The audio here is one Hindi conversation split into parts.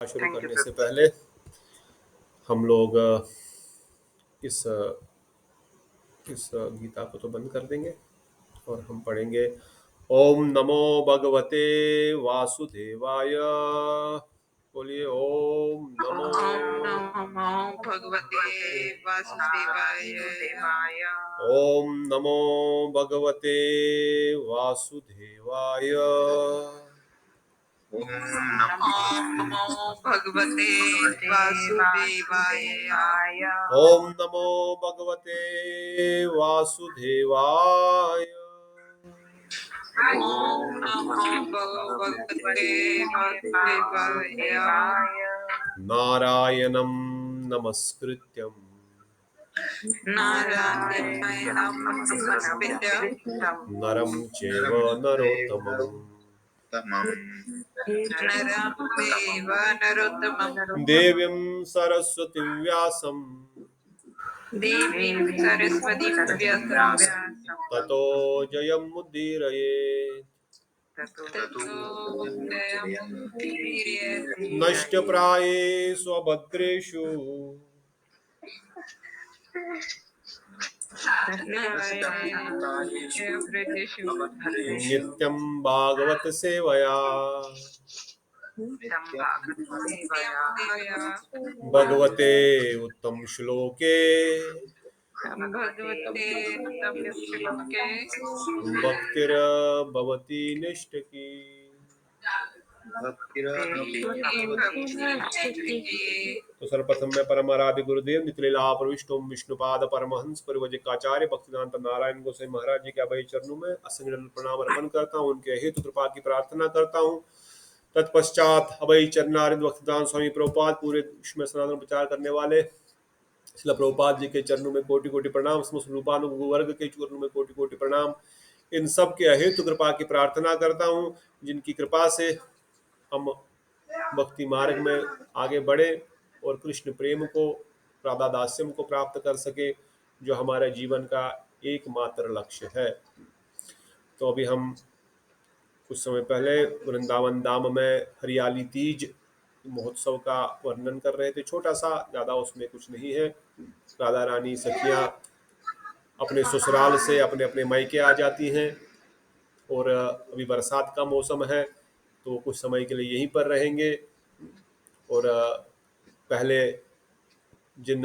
शुरू करने से पहले हम लोग इस गीता को तो बंद कर देंगे और हम पढ़ेंगे। ओम नमो भगवते वासुदेवाय। बोलिए ओम नमो भगवते वासुदेवाय। ओम नमो भगवते वासुदेवाय। ओम नमो भगवते वासुदेवाय। ओम नमो भगवते वासुदेवाय। ओम नमो भगवते वासुदेवाय। नारायणं नमस्कृत्यं नारायणं नमस्कृत्य नरं चैव नरोत्तमं नरं चैव नरोत्तमं देवीं सरस्वतीं व्यासं देवीं सरस्वतीं व्यासं ततो जयमुदीरयेत्। ततो जयमुदीरयेत्। नष्टप्रायेषु अभद्रेषु नित्यं भागवत सेवया भगवते उत्तम श्लोके भगवते तम श्लोके भक्तिर्भवति निष्ठकी। तो सर्वप्रथम मैं परम आराध्य गुरुदेव नितलीला प्रविष्टोम विष्णुपाद परमहंस परिवजिकाचार्य भक्तिदांत नारायण गोसाई महाराज जी के अभय चरणों में असंग प्रणाम अर्पण करता हूँ। उनके हेतु कृपा की प्रार्थना करता हूँ। तत्पश्चात अभय चरणारिंद भक्तिदान स्वामी प्रभुपाद पूरे विश्व में सनातन प्रचार करने वाले श्रील प्रभुपाद जी के चरणों में कोटि कोटि प्रणाम। समस्त रूपानुग वर्ग के चरणों में कोटि कोटि प्रणाम। इन सब के अहेतु कृपा की प्रार्थना करता हूँ, जिनकी कृपा से हम भक्ति मार्ग में आगे बढ़े और कृष्ण प्रेम को, राधा दास्यम को प्राप्त कर सके, जो हमारे जीवन का एकमात्र लक्ष्य है। तो अभी हम कुछ समय पहले वृंदावन धाम में हरियाली तीज महोत्सव का वर्णन कर रहे थे, छोटा सा, ज़्यादा उसमें कुछ नहीं है। राधा रानी सखियाँ अपने ससुराल से अपने अपने मायके आ जाती हैं और अभी बरसात का मौसम है तो कुछ समय के लिए यहीं पर रहेंगे। और पहले जिन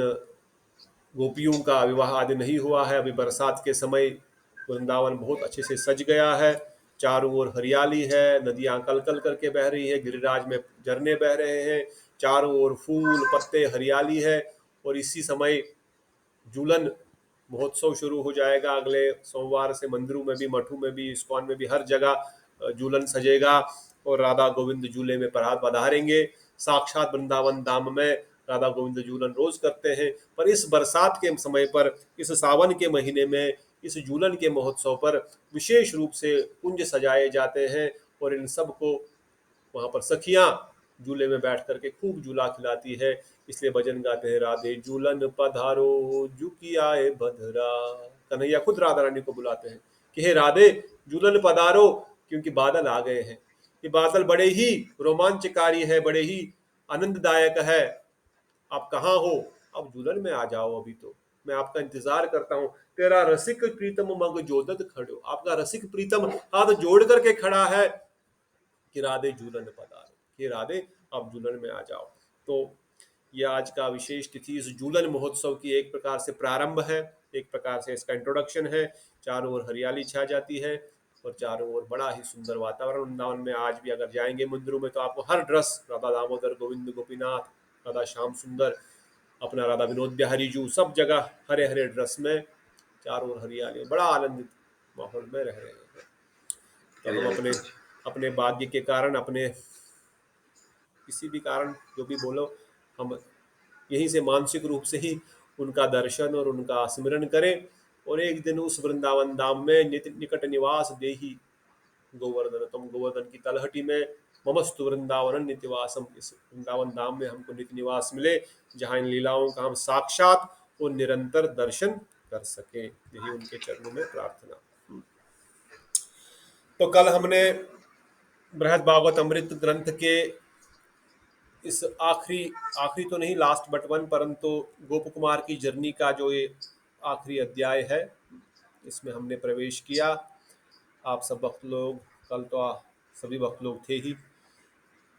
गोपियों का विवाह आदि नहीं हुआ है, अभी बरसात के समय वृंदावन बहुत अच्छे से सज गया है। चारों ओर हरियाली है, नदियां कल कल करके बह रही है, गिरिराज में झरने बह रहे हैं, चारों ओर फूल पत्ते हरियाली है। और इसी समय झूलन महोत्सव शुरू हो जाएगा अगले सोमवार से। मंदिरों में भी, मठों में भी, इस्कॉन में भी, हर जगह झूलन सजेगा और राधा गोविंद झूले में पधारेंगे। साक्षात वृंदावन धाम में राधा गोविंद झूलन रोज करते हैं, पर इस बरसात के समय पर, इस सावन के महीने में, इस झूलन के महोत्सव पर विशेष रूप से कुंज सजाए जाते हैं और इन सब को वहां पर सखियां झूले में बैठ करके खूब झूला खिलाती है। इसलिए भजन गाते हैं, राधे झूलन पधारो झुकी आए भद्रा। कन्हैया खुद राधा रानी को बुलाते हैं कि हे राधे झूलन पधारो, क्योंकि बादल आ गए हैं। ये बादल बड़े ही रोमांचकारी है, बड़े ही आनंददायक है। आप कहाँ हो? आप झूलन में आ जाओ, अभी तो मैं आपका इंतजार करता हूँ। तेरा रसिक प्रीतम मग जोदत खड़ो। आपका रसिक प्रीतम हाथ जोड़ करके खड़ा है कि राधे झूलन पधारो, कि राधे आप झूलन में आ जाओ। तो यह आज का विशेष तिथि इस झूलन महोत्सव की एक प्रकार से प्रारंभ है, एक प्रकार से इसका इंट्रोडक्शन है। चारों ओर हरियाली छा जाती है और चारों ओर बड़ा ही सुंदर वातावरण। वृंदावन में आज भी अगर जाएंगे मंदिरों में तो आपको हर ड्रेस राधा दामोदर गोविंद गोपीनाथ, राधा श्याम सुंदर, अपना राधा विनोद बिहारी जू, सब जगह हरे हरे ड्रेस में, चारों ओर हरियाली, बड़ा आनंदित माहौल में रह रहे हैं। तो हम अपने अपने भाग्य के कारण, अपने किसी भी कारण, जो भी बोलो, हम यहीं से मानसिक रूप से ही उनका दर्शन और उनका स्मरण करें। और एक दिन उस वृंदावन धाम में निकट निवास देही गोवर्धन, तुम गोवर्धन की तलहटी में ममस्तु वृंदावन नित्यवासम, इस वृंदावन धाम में हमको नित्य निवास मिले, जहाँ इन लीलाओं का हम साक्षात और निरंतर दर्शन कर सके। यही उनके चरणों में प्रार्थना। तो कल हमने बृहद भागवत अमृत ग्रंथ के इस आखिरी आखिरी तो नहीं, लास्ट बट वन, परंतु गोप कुमार की जर्नी का जो ये आखिरी अध्याय है, इसमें हमने प्रवेश किया। आप सब भक्त लोग, कल तो सभी भक्त लोग थे ही।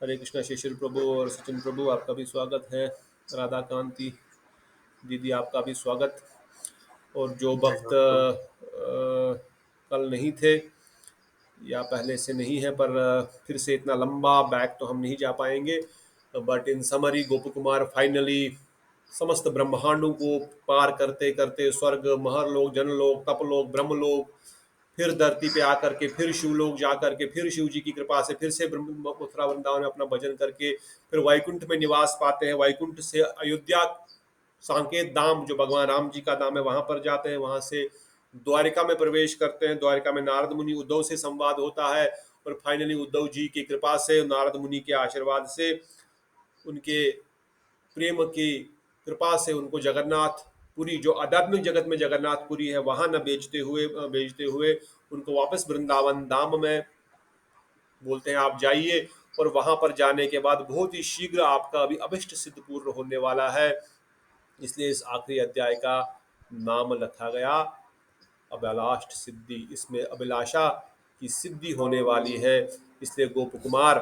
हरे कृष्णा शिशिर प्रभु और सचिन प्रभु, आपका भी स्वागत है। राधा कांति दीदी, आपका भी स्वागत। और जो जय भक्त भक्त। कल नहीं थे या पहले से नहीं है, पर फिर से इतना लंबा बैक तो हम नहीं जा पाएंगे, बट इन समरी गोप कुमार फाइनली समस्त ब्रह्मांडों को पार करते करते स्वर्ग, महरलोक, जनलोक, तपलोक, ब्रह्मलोक, फिर धरती पे आकर के फिर शिवलोक जाकर के फिर शिव जी की कृपा से फिर से मथुरा वृंदावन में अपना भजन करके फिर वैकुंठ में निवास पाते हैं। वैकुंठ से अयोध्या सांकेत धाम, जो भगवान राम जी का धाम है, वहां पर जाते हैं। वहां से द्वारिका में प्रवेश करते हैं। द्वारिका में नारद मुनि उद्धव से संवाद होता है और फाइनली उद्धव जी की कृपा से, नारद मुनि के आशीर्वाद से, उनके प्रेम की कृपा से उनको जगन्नाथ पुरी, जो आध्यात्मिक जगत में जगन्नाथपुरी है, वहां न भेजते हुए उनको वापस वृंदावन धाम में बोलते हैं आप जाइए। और वहां पर जाने के बाद बहुत ही शीघ्र आपका अभी अभिष्ट सिद्ध पूर्ण होने वाला है। इसलिए इस आखिरी अध्याय का नाम रखा गया अभिलाष सिद्धि। इसमें अभिलाषा की सिद्धि होने वाली है। इसलिए गोप कुमार,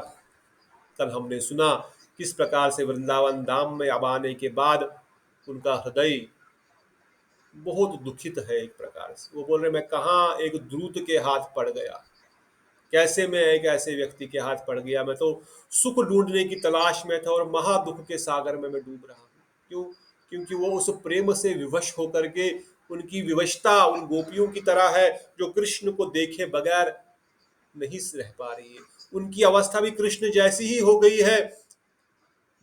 कल हमने सुना किस प्रकार से वृंदावन धाम में अब आने के बाद उनका हृदय बहुत दुखित है। एक प्रकार से वो बोल रहे, मैं कहाँ एक दूत के हाथ पड़ गया, कैसे मैं एक ऐसे व्यक्ति के हाथ पड़ गया, मैं तो सुख ढूंढने की तलाश में था और महादुख के सागर में मैं डूब रहा हूँ। क्यों? क्योंकि वो उस प्रेम से विवश होकर के, उनकी विवशता उन गोपियों की तरह है जो कृष्ण को देखे बगैर नहीं रह पा रही है। उनकी अवस्था भी कृष्ण जैसी ही हो गई है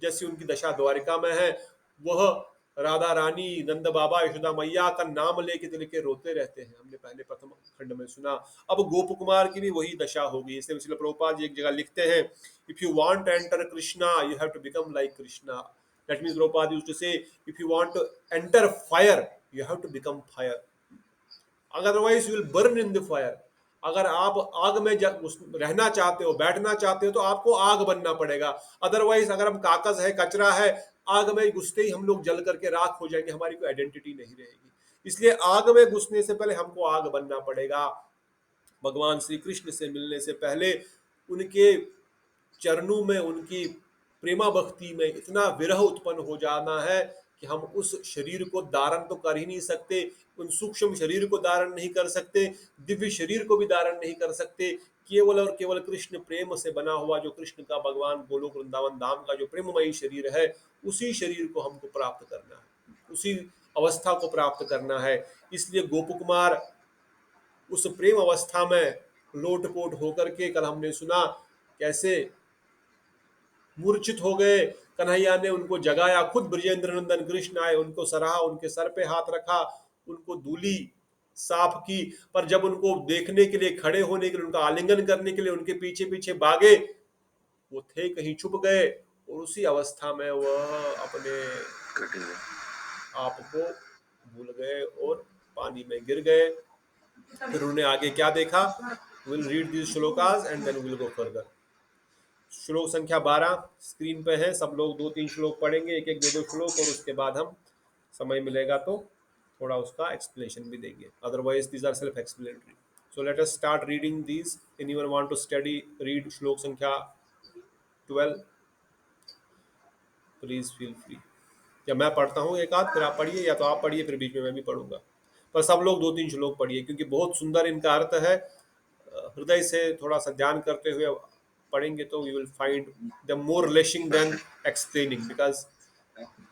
जैसी उनकी दशा द्वारिका में है। वह राधा रानी, नंद बाबा, यशोदा मैया का नाम लेके रोते रहते हैं। हमने पहले प्रथम खंड में सुना। अब गोप कुमार की भी वही दशा होगी। इसलिए श्रील प्रभुपाद जी एक जगह लिखते हैं, if you want to enter Krishna you have to become like Krishna. That means Prabhupada used to say, if you want to enter fire you have to become fire, otherwise you will burn in the fire. अगर आप आग में रहना चाहते हो, बैठना चाहते हो, तो आपको आग बनना पड़ेगा। अदरवाइज अगर हम कागज है, कचरा है, आग में घुसते ही हम लोग जल करके राख हो जाएंगे, हमारी कोई आइडेंटिटी नहीं रहेगी। इसलिए आग में घुसने से पहले हमको आग बनना पड़ेगा। भगवान श्री कृष्ण से मिलने से पहले उनके चरणों में, उनकी प्रेमा भक्ति में इतना विरह उत्पन्न हो जाना है कि हम उस शरीर को धारण तो कर ही नहीं सकते, उन सूक्ष्म शरीर को धारण नहीं कर सकते, दिव्य शरीर को भी धारण नहीं कर सकते। केवल और केवल कृष्ण प्रेम से बना हुआ, जो कृष्ण का भगवान गोलोक वृंदावन धाम का जो प्रेममयी शरीर है, उसी शरीर को हमको प्राप्त करना है, उसी अवस्था को प्राप्त करना है। इसलिए गोप कुमार उस प्रेम अवस्था में लोटपोट होकर के, कल हमने सुना कैसे मूर्छित हो गए। कन्हैया ने उनको जगाया, खुद ब्रजेंद्र नंदन कृष्ण आए, उनको सराहा, उनके सर पे हाथ रखा, उनको धूली साफ की। पर जब उनको देखने के लिए, खड़े होने के लिए, उनका आलिंगन करने के लिए उनके पीछे पीछे भागे, वो थे कहीं छुप गए। और उसी अवस्था में वह अपने आप को भूल गए और पानी में गिर गए। फिर उन्होंने आगे क्या देखा? Will read this shlokas and then will go further. श्लोक संख्या 12 स्क्रीन पे है। सब लोग 2-3 श्लोक पढ़ेंगे, एक एक 2-2 श्लोक, और उसके बाद हम समय मिलेगा तो थोड़ा उसका एक्सप्लेनेशन भी देंगे। Otherwise these are self explanatory. So let us start reading these. Anyone want to study read श्लोक संख्या 12? Please feel free. या मैं पढ़ता हूँ एक आध, फिर आप पढ़िए, या तो आप पढ़िए फिर बीच में मैं भी पढ़ूंगा। पर सब लोग 2-3 श्लोक पढ़िए, क्योंकि बहुत सुंदर इनका अर्थ है। हृदय से थोड़ा सा ध्यान करते हुए पढ़ेंगे तो we will find the more relishing than explaining. Because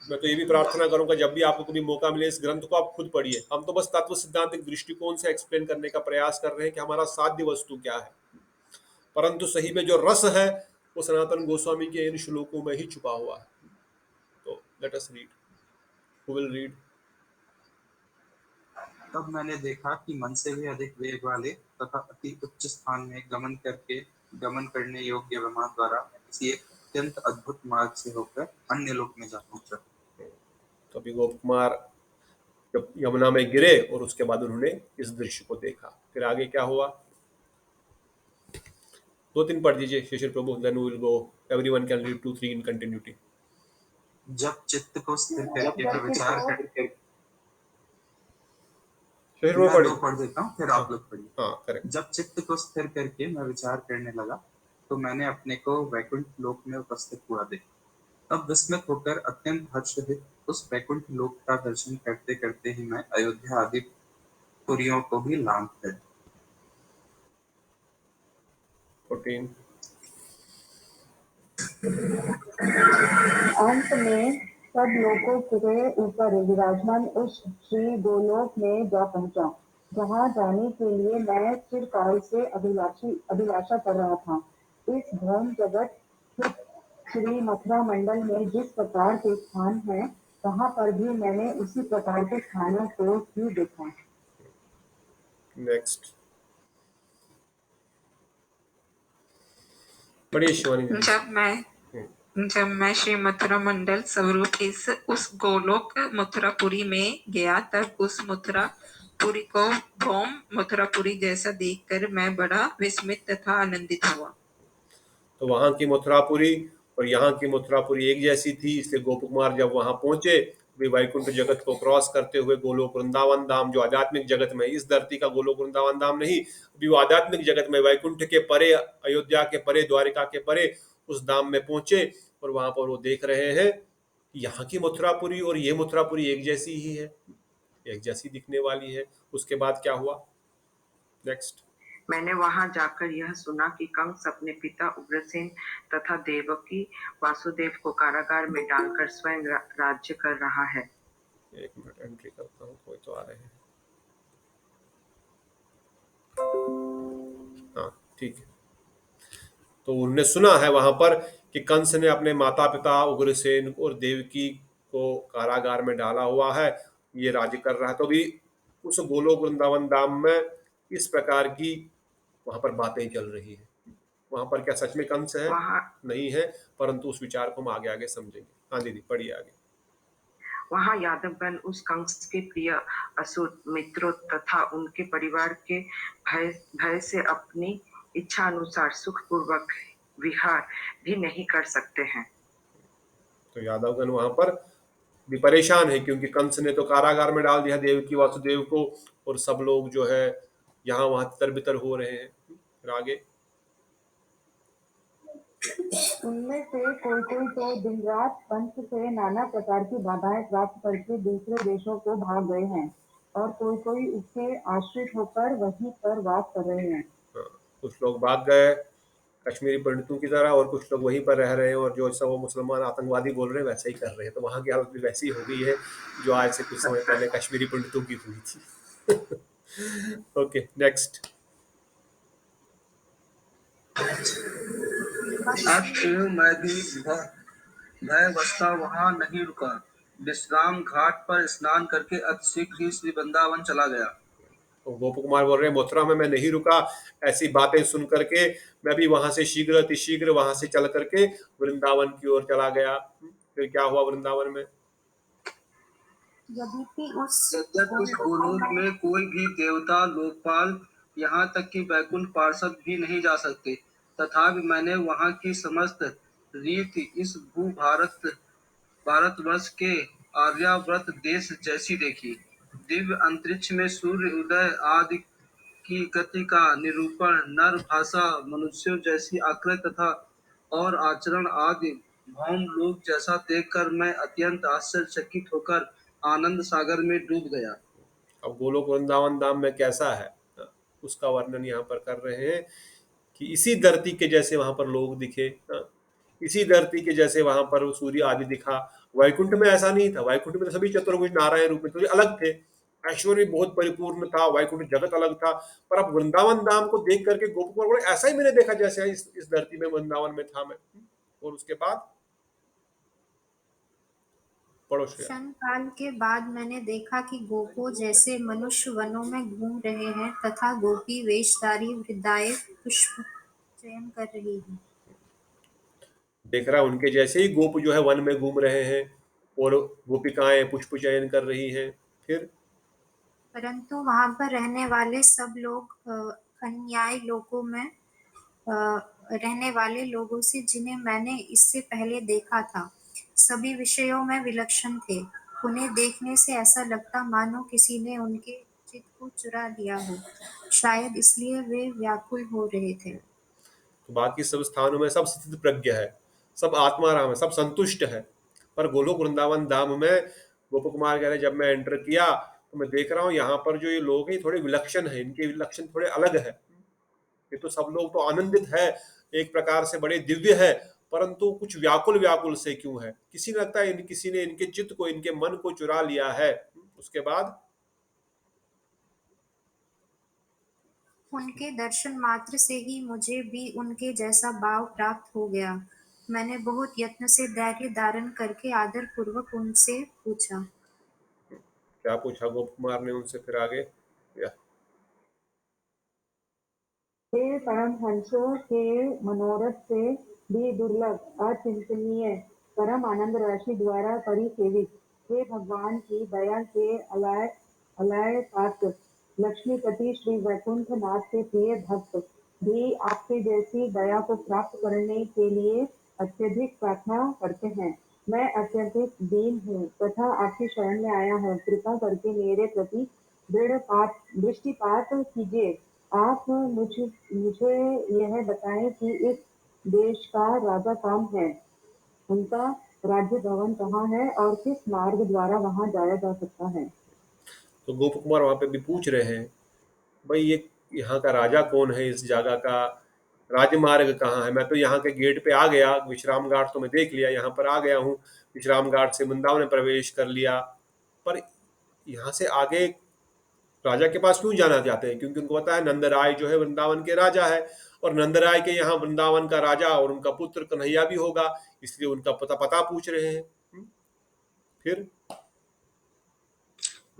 मैं तो ये भी प्रार्थना करूंगा, जब भी आपको कभी मौका मिले इस ग्रंथ को आप खुद पढ़िए। हम तो बस तत्व सिद्धांतिक दृष्टिकोण से एक्सप्लेन करने का प्रयास कर रहे हैं कि हमारा साध्य वस्तु क्या है, परंतु सही में जो रस है वो सनातन गोस्वामी के इन श्लोकों में ही छुपा हुआ है। तो let us read. Who will read? तब मैंने देखा कि मन से भी अधिक वेग वाले तथा अति उच्च स्थान में गमन करने योग्य विमान द्वारा किसी एक अत्यंत अद्भुत मार्ग से होकर अन्य लोक में जा पहुंचा। तो अभी गोप कुमार जब यमुना में गिरे और उसके बाद उन्होंने इस दृश्य को देखा, फिर आगे क्या हुआ? 2-3 पढ़ दीजिए Shishir Prabhu, then we will go Everyone can read 2-3 in continuity. जब चित्त को स्थिर करके मैं विचार कर फिर वो मैं पढ़ी। 2 पढ़ देता हूँ, फिर आप लोग पढ़िए। हाँ, करेक्ट। जब चित्त को स्थिर करके मैं विचार करने लगा तो मैंने अपने को वैकुंठ लोक में उपस्थित हुआ देखा। तब विस्मित होकर अत्यंत हर्षित उस वैकुंठ लोक का दर्शन करते करते ही मैं अयोध्या आदि पुरियों को भी लांघ गया। 14. अंत में सब लोगों के ऊपर विराजमान उस श्री गोलोक में जा पहुंचा, जहाँ जाने के लिए मैं चिरकाल से अभिलाषा कर रहा था। इस भौम जगत स्थित श्री मथुरा मंडल में जिस प्रकार के स्थान हैं, वहाँ पर भी मैंने उसी प्रकार के स्थानों को ही देखा। नेक्स्ट पढ़िए शिवानी जी। जब मैं श्री मथुरा मंडल स्वरूप उस गोलोक मथुरापुरी में गया, तब उस मथुरापुरी को भौम मथुरापुरी जैसा देखकर मैं बड़ा विस्मित तथा आनंदित हुआ। तो वहां की मथुरापुरी और यहाँ की मथुरापुरी एक जैसी थी, इसलिए गोप कुमार जब वहां पहुंचे वे वैकुंठ जगत को क्रॉस करते हुए गोलोक वृंदावन धाम, जो आध्यात्मिक जगत में, इस धरती का गोलोक वृंदावन धाम नहीं, अभी वो आध्यात्मिक जगत में वैकुंठ के परे, अयोध्या के परे, द्वारिका के परे उस धाम में पहुंचे और वहां पर वो देख रहे हैं कि यहाँ की मथुरापुरी और ये मथुरापुरी एक जैसी ही है, एक जैसी दिखने वाली है। उसके बाद क्या हुआ? नेक्स्ट। मैंने वहां जाकर यह सुना कि कंस अपने पिता उग्रसेन तथा देवकी वासुदेव को कारागार में डालकर स्वयं राज्य कर रहा है। एक मिनट एंट्री करता हूँ, कोई तो आ रहे हैं। हाँ ठीक है। तो उन्होंने सुना है वहां पर कि कंस ने अपने माता पिता उग्रसेन और देवकी को कारागार में डाला हुआ है, ये राज्य कर रहा है। तो भी उस गोलोक वृंदावन धाम में इस प्रकार की वहां पर बातें चल रही है। वहां पर क्या सच में कंस है? नहीं है, परंतु उस विचार को हम आगे आगे समझेंगे। हाँ दीदी पढ़िए आगे। वहां यादवगण उस कंस के प्रिय असुर मित्रों तथा उनके परिवार के भय से अपनी इच्छा अनुसार सुखपूर्वक विहार भी नहीं कर सकते हैं। तो यादवगण वहां पर भी परेशान है, क्योंकि कंस ने तो कारागार में डाल दिया देवकी वासुदेव को, और सब लोग जो है यहाँ वहां तितर बितर हो रहे हैं। फिर आगे। उनमें से कोई कोई तो दिन रात पंथ से नाना प्रकार की बाधाएं प्राप्त करके दूसरे देशों को भाग गए हैं, और कोई कोई उसके आश्रित होकर वहीं पर वास कर रहे हैं। कुछ लोग भाग गए कश्मीरी पंडितों की तरह, और कुछ लोग वहीं पर रह रहे हैं, और जो सब वो मुसलमान आतंकवादी बोल रहे हैं वैसे ही कर रहे हैं। तो वहां की हालत भी वैसी हो गई है जो आज से कुछ समय पहले कश्मीरी पंडितों की हुई थी। Okay next. अतएव मैं भी भयवशता वहां नहीं रुका, विश्राम घाट पर स्नान करके अतिशीघ्र ही श्री वृंदावन चला गया। तो गोप कुमार बोल रहे हैं मथुरा में मैं नहीं रुका, ऐसी बातें सुन करके मैं भी वहां से शीघ्र अतिशीघ्र वहां से चल करके वृंदावन की ओर चला गया। फिर क्या हुआ वृंदावन में? यद्यपि उस गोलोक में कोई भी देवता, लोकपाल, यहाँ तक कि वैकुंठ पार्षद भी नहीं जा सकते, तथापि मैंने वहाँ की समस्त रीति इस भारतवर्ष के आर्यावर्त देश जैसी देखी। दिव्य अंतरिक्ष में सूर्य उदय आदि की गति का निरूपण, नर भाषा मनुष्यों जैसी आकृति तथा और आचरण आदि भौम लोक जैसा देखकर मैं अत्यंत आश्चर्यचकित होकर आनंद सागर में डूब गया। अब गोलोक वृंदावन धाम में कैसा है उसका वर्णन यहाँ पर कर रहे हैं कि इसी धरती के जैसे वहां पर लोग दिखे, इसी धरती के जैसे वहां पर सूर्य आदि दिखा। वैकुंठ में ऐसा नहीं था, वैकुंठ में तो सभी चतुर्भुज नारायण रूप में तो अलग थे, ऐश्वर्य बहुत परिपूर्ण था, वैकुंठ जगत अलग था। पर अब वृंदावन धाम को देख करके गोपकुमार बोले ऐसा ही मैंने देखा जैसे इस धरती में वृंदावन में था मैं। और उसके बाद क्षण काल के बाद मैंने देखा कि गोपो जैसे मनुष्य वनों में घूम रहे हैं, तथा गोपी वेशधारी वृद्धाएं पुष्प चयन कर रही हैं। देख रहा उनके जैसे ही गोप जो है वन में घूम रहे हैं और गोपिकाएं पुष्प चयन कर रही हैं। फिर परंतु वहां पर रहने वाले सब लोग अन्याय लोकों में रहने वाले लोगों से जिन्हें मैंने इससे पहले देखा था। सभी विषयों में विलक्षण थे। उन्हें देखने से ऐसा लगता मानो किसी ने उनके चित्त को चुरा लिया हो। शायद इसलिए वे व्याकुल हो रहे थे। तो बाकी सब स्थानों में सब स्थित प्रज्ञ है, सब आत्माराम है, सब संतुष्ट है। पर गोलोक वृंदावन धाम में गोप कुमार कह रहे जब मैं एंटर किया तो मैं देख रहा हूँ यहाँ पर जो ये लोग हैं थोड़े विलक्षण है, इनके विलक्षण थोड़े अलग है। ये तो सब लोग तो आनंदित है, एक प्रकार से बड़े दिव्य है, परंतु कुछ व्याकुल व्याकुल से क्यों है? किसी ने लगता है किसी ने इनके चित्त को, इनके मन को चुरा लिया है। उसके बाद उनके दर्शन मात्र से ही मुझे भी उनके जैसा भाव प्राप्त हो गया। मैंने बहुत यत्न से धैर्य धारण करके आदर पूर्वक उनसे पूछा। क्या पूछा गोप कुमार ने उनसे फिर आगे? या हे परमहंसों के मनोरथ से भी दुर्लभ अचिंतनीय परम आनंद राशि द्वारा परिसेवित, हे भगवान की दया के अलाय अलाय पात्र लक्ष्मीपति श्री वैकुंठ नाथ के प्रिय भक्त भी आपके जैसी दया को प्राप्त करने के लिए अत्यधिक प्रार्थना करते हैं। मैं अत्यधिक दीन हूँ तथा आपकी शरण में आया हूँ। कृपा करके मेरे प्रति दृष्टिपात कीजिए। आप मुझे यह बताएं कि इस देश का राजा कौन है, उनका राज्य भवन कहाँ है और किस मार्ग द्वारा वहां जाया जा सकता है। तो गोप कुमार वहां पे भी पूछ रहे हैं भाई ये यहाँ का राजा कौन है, इस जगह का राजमार्ग कहाँ है? मैं तो यहाँ के गेट पे आ गया, विश्राम घाट तो मैं देख लिया, यहाँ पर आ गया हूँ, विश्राम घाट से वृंदावन में प्रवेश कर लिया, पर यहाँ से आगे राजा के पास क्यों जाना चाहते हैं? क्योंकि उनको पता है नंदराय जो है वृंदावन के राजा है, और नंदराय के यहाँ वृंदावन का राजा और उनका पुत्र कन्हैया भी होगा, इसलिए उनका पता पता पूछ रहे हैं। फिर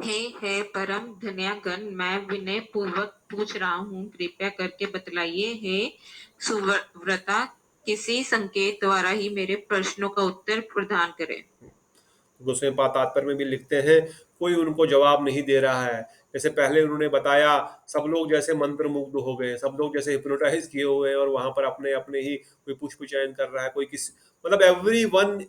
हे परम धन्यगण, मैं विनय पूर्वक पूछ रहा हूँ, कृपया करके बतलाइए। हे सुव्रता, किसी संकेत द्वारा ही मेरे प्रश्नों का उत्तर प्रदान करें। गोस्वामी पाद तात्पर्य में भी लिखते हैं कोई उनको जवाब नहीं दे रहा है। जैसे पहले उन्होंने बताया सब लोग जैसे मंत्र मुग्ध हो गए, सब लोग जैसे हिप्नोटाइज किए हुए हैं और वहां पर अपने अपने ही कोई पुष्प चयन कर रहा है, कोई किस मतलब every one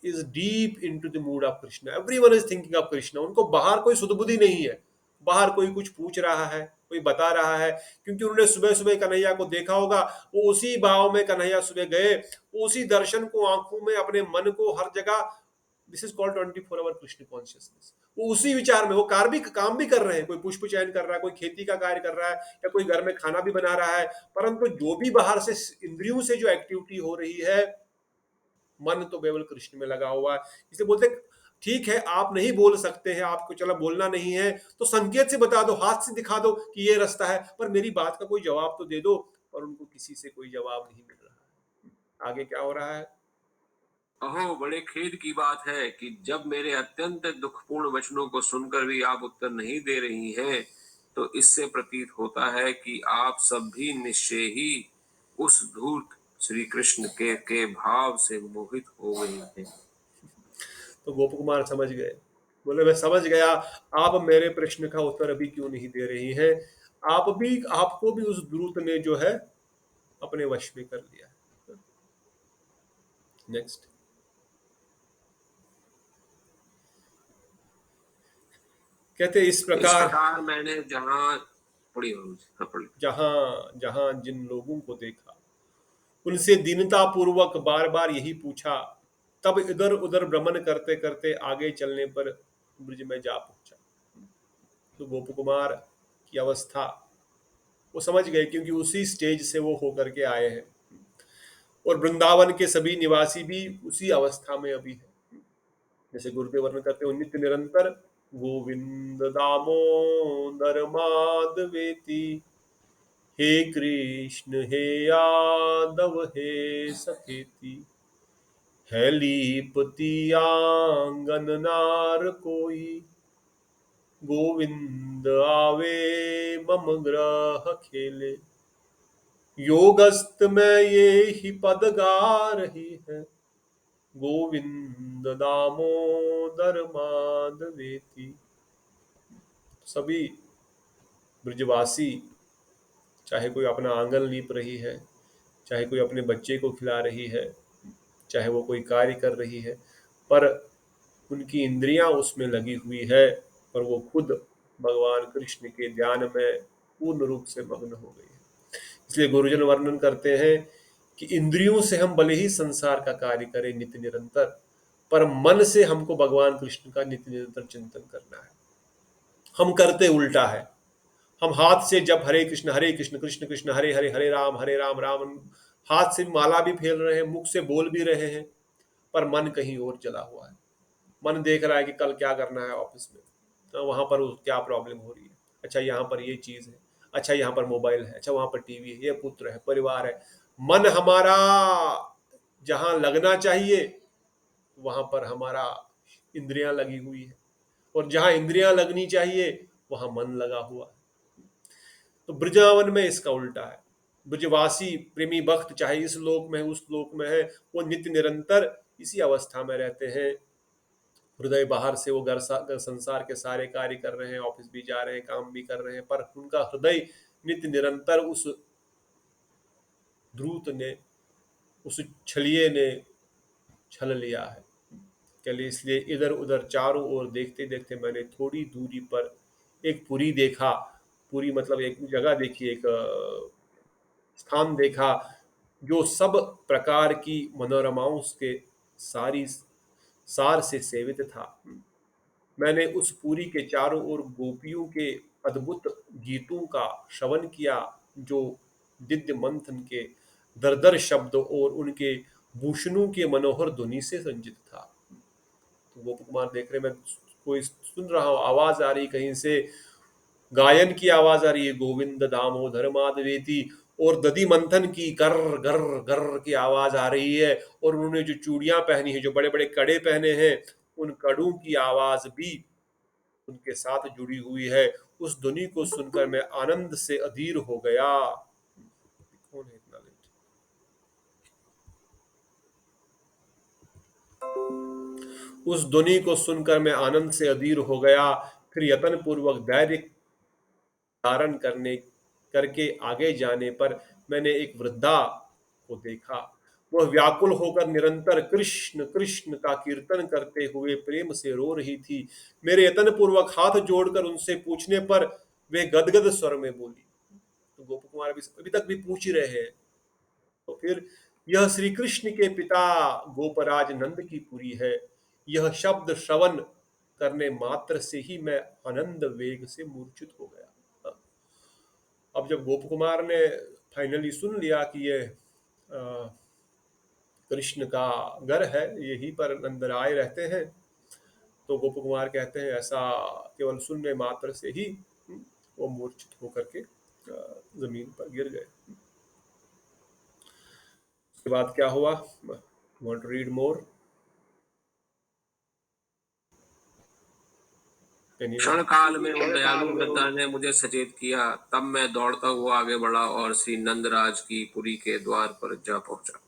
is deep into the mood of Krishna, every one is thinking of Krishna. उनको बाहर कोई सुधबुद्धि नहीं है, बाहर कोई कुछ पूछ रहा है, कोई बता रहा है, क्योंकि उन्होंने सुबह सुबह कन्हैया को देखा होगा। वो उसी भाव में कन्हैया सुबह गए, उसी दर्शन को आंखों में, अपने मन को हर जगह, this is called 24 hour Krishna consciousness. वो उसी विचार में वो काम भी कर रहे हैं, कोई पुष्प चयन कर रहा है, कोई खेती का कार्य कर रहा है, या कोई घर में खाना भी बना रहा है, परंतु जो भी बाहर से इंद्रियों से जो एक्टिविटी हो रही है, मन तो केवल कृष्ण में लगा हुआ है। इसलिए बोलते ठीक है आप नहीं बोल सकते हैं, आपको चलो बोलना नहीं है तो संकेत से बता दो, हाथ से दिखा दो कि ये रास्ता है, पर मेरी बात का कोई जवाब तो दे दो। और उनको किसी से कोई जवाब नहीं मिल रहा है। आगे क्या हो रहा है? अहो, बड़े खेद की बात है कि जब मेरे अत्यंत दुखपूर्ण वचनों को सुनकर भी आप उत्तर नहीं दे रही हैं, तो इससे प्रतीत होता है कि आप सब भी निश्चय ही उस धूर्त श्री कृष्ण के भाव से मोहित हो गए हैं। तो गोप कुमार समझ गए, बोले मैं समझ गया, आप मेरे प्रश्न का उत्तर अभी क्यों नहीं दे रही हैं? आपको भी उस दूत ने जो है अपने वश में कर लिया है। नेक्स्ट कहते इस इस प्रकार प्रकार मैंने जहाँ पढ़ी जहां जहां जिन लोगों को देखा उनसे दीनता पूर्वक बार बार यही पूछा, तब इधर उधर भ्रमण करते करते आगे चलने पर ब्रिज में जा पहुंचा। तो गोप कुमार की अवस्था वो समझ गए, क्योंकि उसी स्टेज से वो होकर के आए हैं, और वृंदावन के सभी निवासी भी उसी अवस्था में अभी है। जैसे गुरुदेव वर्णन करते हैं नित्य निरंतर गोविंद दामोदर माधवेति, हे कृष्ण हे यादव हे सखेती, है लीपति आंगन नार कोई, गोविंद आवे मम ग्रह खेले, योगस्त में ये ही पद गा रही है, गोविंद दामोदर माधवेति। सभी ब्रजवासी चाहे कोई अपना आंगन लीप रही है, चाहे कोई अपने बच्चे को खिला रही है, चाहे वो कोई कार्य कर रही है, पर उनकी इंद्रियां उसमें लगी हुई है और वो खुद भगवान कृष्ण के ध्यान में पूर्ण रूप से मग्न हो गई है। इसलिए गुरुजन वर्णन करते हैं कि इंद्रियों से हम भले ही संसार का कार्य करें नित्य निरंतर, पर मन से हमको भगवान कृष्ण का नित्य निरंतर चिंतन करना है। हम करते उल्टा है। हम हाथ से जब हरे कृष्ण कृष्ण कृष्ण हरे हरे हरे राम राम, हाथ से माला भी फेर रहे हैं, मुख से बोल भी रहे हैं, पर मन कहीं और चला हुआ है। मन देख रहा है कि कल क्या करना है ऑफिस में, तो वहां पर क्या प्रॉब्लम हो रही है, अच्छा यहाँ पर ये चीज है, अच्छा यहाँ पर मोबाइल है, अच्छा वहां पर टीवी है, ये पुत्र है, परिवार है। मन हमारा जहां लगना चाहिए वहां पर हमारा इंद्रियां लगी हुई है, और जहां इंद्रियां लगनी चाहिए वहां मन लगा हुआ है। तो ब्रजावन में इसका उल्टा है। ब्रजवासी प्रेमी भक्त चाहे इस लोक में उस लोक में है, वो नित्य निरंतर इसी अवस्था में रहते हैं। हृदय बाहर से वो घर संसार के सारे कार्य कर रहे हैं, ऑफिस भी जा रहे हैं, काम भी कर रहे हैं, पर उनका हृदय नित्य निरंतर उस ध्रुत ने, उस छलिए ने छल लिया है। चलिए, इसलिए इधर उधर चारों ओर देखते देखते मैंने थोड़ी दूरी पर एक पुरी देखा। पुरी मतलब एक जगह देखी, एक स्थान देखा जो सब प्रकार की मनोरमाओं के सारी सार से सेवित था। मैंने उस पुरी के चारों ओर गोपियों के अद्भुत गीतों का श्रवण किया, जो दिव्य मंथन के दरदर शब्द और उनके भूषणों के मनोहर ध्वनि से संजित था। तो गोप कुमार देख रहे, मैं कोई सुन रहा हूँ, आवाज आ रही कहीं से, गायन की आवाज आ रही है, गोविंद दामोदर माधवेति, और दधि मंथन की गर गर गर की आवाज आ रही है, और उन्होंने जो चूड़ियां पहनी है, जो बड़े बड़े कड़े पहने हैं, उन कड़ों की आवाज भी उनके साथ जुड़ी हुई है। उस ध्वनि को सुनकर मैं आनंद से अधीर हो गया। कौन है इतना लेट? उस ध्वनि को सुनकर मैं आनंद से अधीर हो गया। फिर यत्न पूर्वक धैर्य धारण करके आगे जाने पर मैंने एक वृद्धा को देखा। वह व्याकुल होकर निरंतर कृष्ण कृष्ण का कीर्तन करते हुए प्रेम से रो रही थी। मेरे यत्न पूर्वक हाथ जोड़कर उनसे पूछने पर वे गदगद स्वर में बोली। तो गोप कुमार अभी तक भी पूछ ही रहे हैं। तो फिर, यह श्री कृष्ण के पिता गोपराज नंद की पुरी है। यह शब्द श्रवण करने मात्र से ही मैं आनंद वेग से मूर्छित हो गया। अब जब गोप कुमार ने फाइनली सुन लिया कि ये कृष्ण का घर है, यहीं पर नंदराय रहते हैं, तो गोप कुमार कहते हैं ऐसा केवल सुनने मात्र से ही वो मूर्छित होकर के जमीन पर गिर गए। उसके बाद क्या हुआ? Want to read more? क्षण काल में उन दयालु वृद्धा ने मुझे सचेत किया। तब मैं दौड़ता हुआ आगे बढ़ा और श्री नंदराज की पुरी के द्वार पर जा पहुंचा।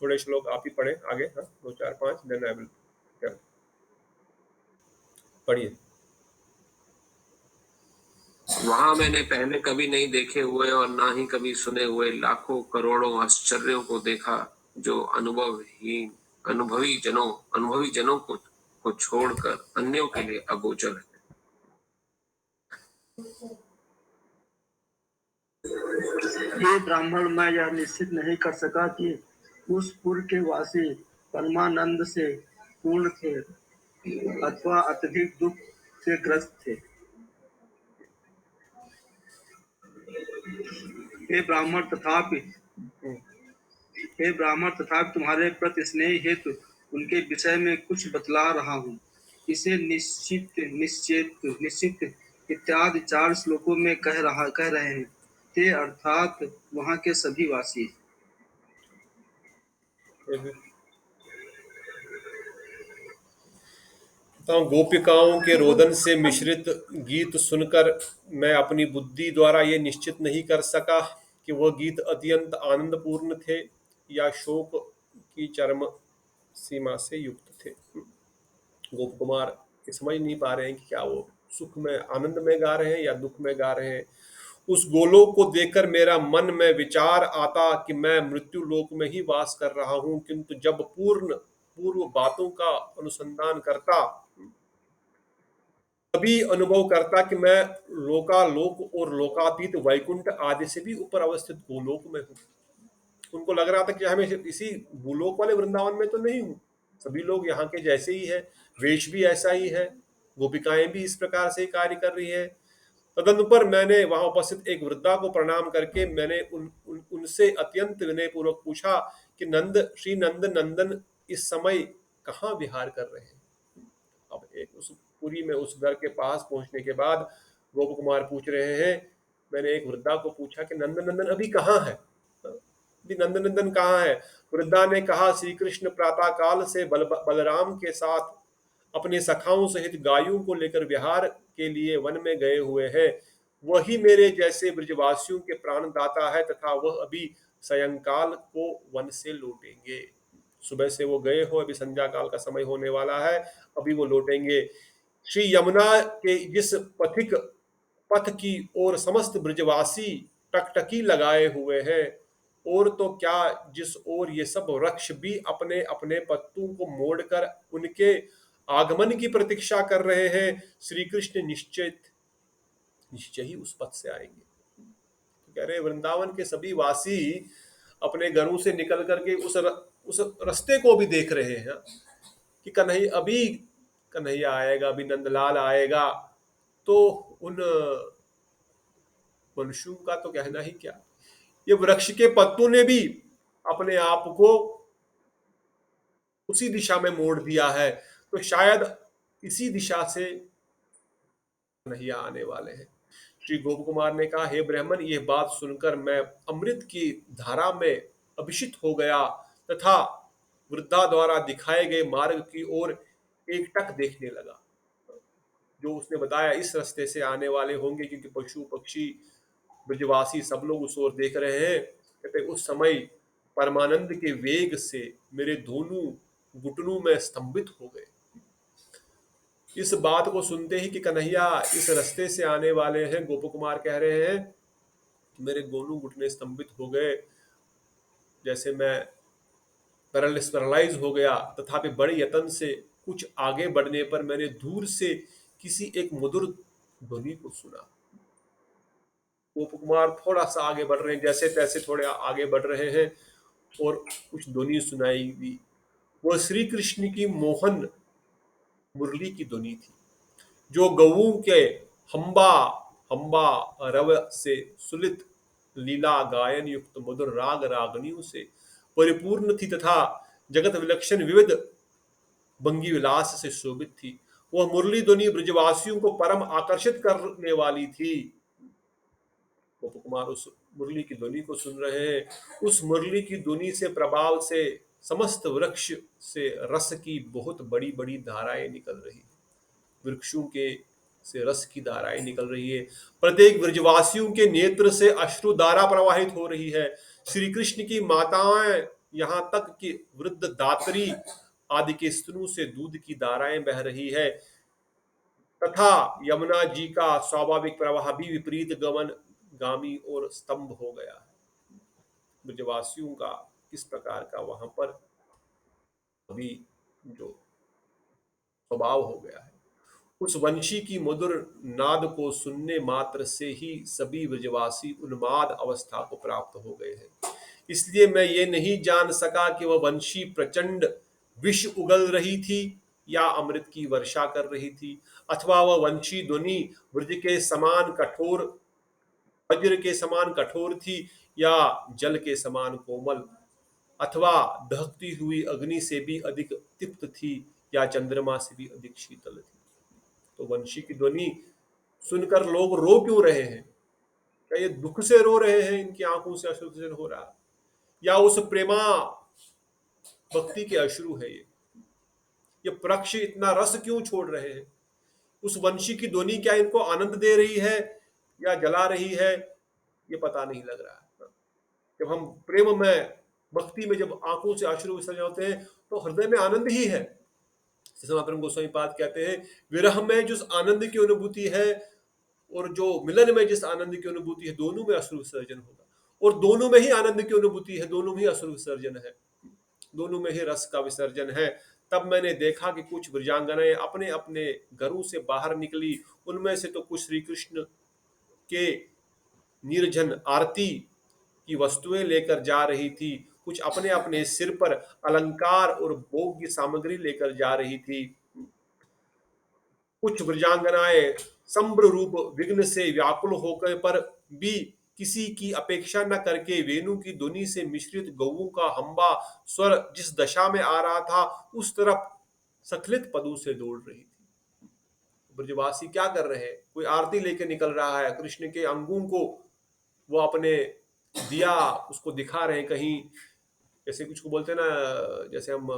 थोड़े श्लोक आप ही पढ़े आगे, हाँ, 2 4 5, देन आई विल पढ़िए। वहां मैंने पहले कभी नहीं देखे हुए और ना ही कभी सुने हुए लाखों करोड़ों आश्चर्यों को देखा, जो अनुभवी जनों को छोड़कर अन्यों के लिए अगोचर है। ये ब्राह्मण, मैं यह निश्चित नहीं कर सका कि उस पुर के वासी परमानंद से पूर्ण थे अथवा अत्यधिक दुख से ग्रस्त थे। हे ब्राह्मण, तथापि तुम्हारे प्रति स्नेह हेतु उनके विषय में कुछ बतला रहा हूँ। इसे निश्चित इत्यादि 4 श्लोकों में कह रहे हैं। ते अर्थात वहाँ के सभी वासी। गोपिकाओं के रोदन से मिश्रित गीत सुनकर मैं अपनी बुद्धि द्वारा ये निश्चित नहीं कर सका कि वह गीत अत्यंत आनंदपूर्ण थे या शोक की चरम सीमा से युक्त थे। गोप कुमार समझ नहीं पा रहे हैं कि क्या वो सुख में, आनंद में गा रहे हैं या दुख में गा रहे हैं। उस गोलोक को देखकर मेरा मन में विचार आता कि मैं मृत्यु लोक में ही वास कर रहा हूं, किंतु जब पूर्व बातों का अनुसंधान करता तभी अनुभव करता कि मैं लोकालोक और लोकातीत वैकुंठ आदि से भी ऊपर अवस्थित गोलोक में हूँ। उनको लग रहा था कि हमें इसी भूलोक वाले वृंदावन में तो नहीं हूँ, सभी लोग यहाँ के जैसे ही है, वेश भी ऐसा ही है, गोपिकाएं भी इस प्रकार से कार्य कर रही है। तदनुपर मैंने वहां उपस्थित एक वृद्धा को प्रणाम करके मैंने उनसे अत्यंत विनय पूर्वक पूछा कि श्री नंद नंदन इस समय कहाँ विहार कर रहे हैं। अब उस पुरी में उस घर के पास पहुंचने के बाद गोप कुमार पूछ रहे हैं, मैंने एक वृद्धा को पूछा कि नंद नंदन अभी कहाँ है, अभी नंद नंदन कहाँ है। वृद्धा ने कहा, श्री कृष्ण प्रातः काल से बलराम के साथ अपने सखाओं सहित गायों को लेकर विहार के लिए वन में गए हुए हैं। वही मेरे जैसे ब्रजवासियों के प्राणदाता है तथा वह अभी सायंकाल को वन से लौटेंगे। सुबह से वो गए हो, अभी संध्या काल का समय होने वाला है, अभी वो लौटेंगे। श्री यमुना के जिस पथ की ओर समस्त ब्रजवासी टकटकी लगाए हुए हैं, और तो क्या जिस ओर ये सब वृक्ष भी अपने अपने पत्तों को मोड़कर उनके आगमन की प्रतीक्षा कर रहे हैं, श्री कृष्ण निश्चय ही उस पथ से आएंगे। तो कह रहे वृंदावन के सभी वासी अपने घरों से निकल करके उस रास्ते को भी देख रहे हैं कि कन्हैया आएगा, अभी नंदलाल आएगा। तो उन मनुष्यों का तो कहना ही क्या, ये वृक्ष के पत्तों ने भी अपने आप को उसी दिशा में मोड़ दिया है, तो शायद इसी दिशा से कन्हैया आने वाले हैं। श्री गोप कुमार ने कहा, हे ब्राह्मण, यह बात सुनकर मैं अमृत की धारा में अभिषिक्त हो गया तथा वृद्धा द्वारा दिखाए गए मार्ग की ओर एकटक देखने लगा। जो उसने बताया इस रास्ते से आने वाले होंगे, क्योंकि पशु पक्षी ब्रजवासी सब लोग उस ओर देख रहे हैं। कहते उस समय परमानंद के वेग से मेरे दोनों घुटनों में स्तंभित हो गए। इस बात को सुनते ही कि कन्हैया इस रास्ते से आने वाले हैं, गोप कुमार कह रहे हैं कि मेरे दोनों घुटने स्तंभित हो गए, जैसे मैं पैरालाइज हो गया। तथापि बड़े यत्न से कुछ आगे बढ़ने पर मैंने दूर से किसी एक मधुर ध्वनि को सुना। गोप कुमार थोड़ा सा आगे बढ़ रहे हैं, जैसे तैसे थोड़े आगे बढ़ रहे हैं और कुछ ध्वनि सुनाई दी। वह श्री कृष्ण की मोहन मुरली की ध्वनि थी, जो गौओं के हम्बा हम्बा रव से सुलित लीला गायन युक्त मधुर राग रागनियों से परिपूर्ण थी तथा जगत विलक्षण विविध भंगी विलास से शोभित थी। वह मुरली ध्वनि ब्रजवासियों को परम आकर्षित करने वाली थी। गोप कुमार उस मुरली की ध्वनि को सुन रहे हैं। उस मुरली की ध्वनि से प्रभाव से समस्त वृक्ष से रस की बहुत बड़ी बड़ी धाराएं निकल रही है। वृक्षों के से रस की धाराएं निकल रही है। प्रत्येक ब्रजवासियों के नेत्र से अश्रु धारा प्रवाहित हो रही है। श्री कृष्ण की माताएं, यहाँ तक कि वृद्ध दात्री आदि के स्तनों से दूध की धाराएं बह रही है तथा यमुना जी का स्वाभाविक प्रवाह भी विपरीत गामी और स्तंभ हो गया है। ब्रजवासियों का इस प्रकार का वहां पर अभी जो स्वभाव हो गया है, उस वंशी की मधुर नाद को सुनने मात्र से ही सभी ब्रजवासी उन्माद अवस्था को प्राप्त हो गए हैं। इसलिए मैं ये नहीं जान सका कि वह वंशी प्रचंड विष उगल रही थी या अमृत की वर्षा कर रही थी, अथवा वह वंशी ध्वनि वज्र के समान कठोर थी या जल के समान कोमल, अथवा दहकती हुई अग्नि से भी अधिक तिक्त थी या चंद्रमा से भी अधिक शीतल थी। तो वंशी की ध्वनि सुनकर लोग रो क्यों रहे हैं? क्या ये दुख से रो रहे हैं, इनकी आंखों से अश्रु हो रहा, या उस प्रेमा भक्ति के अश्रु है? ये वृक्ष इतना रस क्यों छोड़ रहे हैं? उस वंशी की ध्वनि क्या इनको आनंद दे रही है या जला रही है? ये पता नहीं लग रहा है। जब हम प्रेम में, भक्ति में जब आंखों से अश्रु विसर्जन होते हैं तो हृदय में आनंद ही है। सनातन गोस्वामी पाद कहते हैं, विरह में जो आनंद की अनुभूति है और जो मिलन में जिस आनंद की अनुभूति है, दोनों में अश्रु विसर्जन होगा, और दोनों में ही आनंद की अनुभूति है, दोनों में ही अश्रु विसर्जन है, दोनों में ही रस का विसर्जन है। तब मैंने देखा कि कुछ ब्रजांगनाएं अपने अपने घरों से बाहर निकली। उनमें से तो कुछ श्री कृष्ण के निर्जन आरती की वस्तुएं लेकर जा रही थी, कुछ अपने अपने सिर पर अलंकार और भोग की सामग्री लेकर जा रही थी। कुछ ब्रजांगनाएं संभ्र रूप विघ्न से व्याकुल होकर पर भी किसी की अपेक्षा न करके वेणु की ध्वनि से मिश्रित गौओं का हम्बा स्वर जिस दशा में आ रहा था उस तरफ सखलित पदों से दौड़ रही थी। ब्रजवासी क्या कर रहे हैं? कोई आरती लेके निकल रहा है, कृष्ण के अंगों को वो अपने दिया उसको दिखा रहे हैं कहीं, जैसे कुछ को बोलते हैं ना, जैसे हम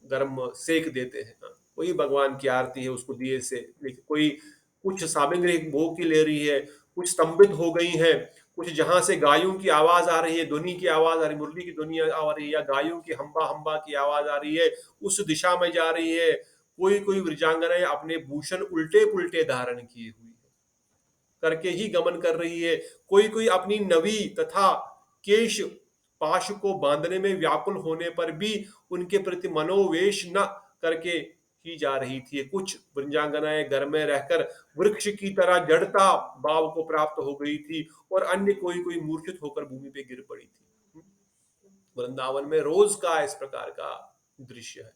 गर्म सेक देते हैं, वही भगवान की आरती है उसको दिए से। लेकिन कोई कुछ सामग्री भोग की ले रही है, कुछ स्तंभित हो गई है, कुछ जहां से गायों की आवाज आ रही है, ध्वनि की आवाज आ रही है, मुरली की ध्वनि आ रही है, या गायों की हम्बा हम्बा की आवाज आ रही है, उस दिशा में जा रही है। कोई कोई वृजांगनाएं अपने भूषण उल्टे पुल्टे धारण किए हुए करके ही गमन कर रही है। कोई कोई अपनी नवी तथा केश पाश को बांधने में व्याकुल होने पर भी उनके प्रति मनोवेश न करके ही जा रही थी। कुछ वृंजांगनाएं घर में रहकर वृक्ष की तरह जड़ता भाव को प्राप्त हो गई थी, और अन्य कोई कोई मूर्छित होकर भूमि पे गिर पड़ी थी। वृंदावन में रोज का इस प्रकार का दृश्य है।